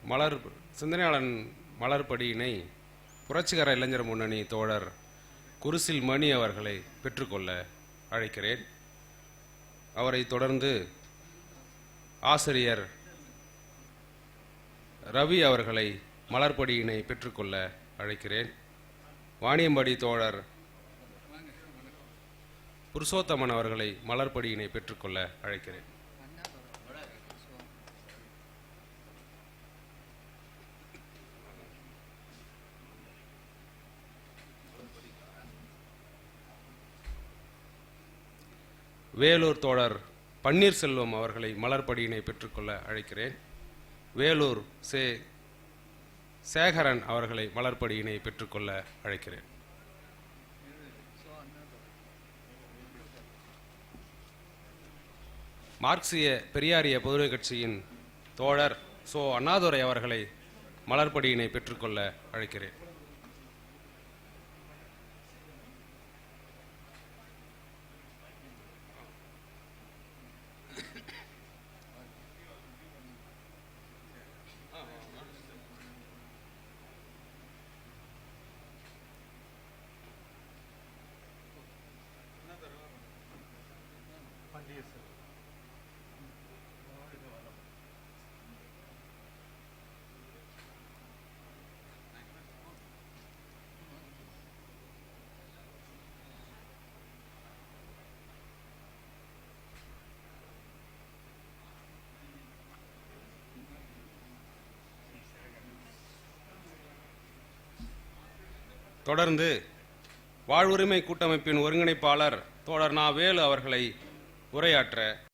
மலர் சிந்தனையாளன் மலர்படியினை புரட்சிகர இளைஞர் முன்னணி தோழர் குருசில் மணி அவர்களை பெற்றுக்கொள்ள அழைக்கிறேன். அவரை தொடர்ந்து ஆசிரியர் ரவி அவர்களை மலர்படியினை பெற்றுக்கொள்ள அழைக்கிறேன். வாணியம்பாடி தோழர் புருஷோத்தமன் அவர்களை மலர்படியினை பெற்றுக்கொள்ள அழைக்கிறேன். வேலூர் தோழர் பன்னீர்செல்வம் அவர்களை மலர்படியினை பெற்றுக்கொள்ள அழைக்கிறேன். வேலூர் சேகரன் அவர்களை மலர்படியினை பெற்றுக்கொள்ள அழைக்கிறேன். மார்க்சிய பெரியாரிய பொதுவுடைமை கட்சியின் தோழர் அண்ணாதுரை அவர்களை மலர்படியினை பெற்றுக்கொள்ள அழைக்கிறேன். தொடர்ந்து வாழ்வுரிமை கூட்டமைப்பின் ஒருங்கிணைப்பாளர் தோழர் நா. வேலு அவர்களை உரையாற்ற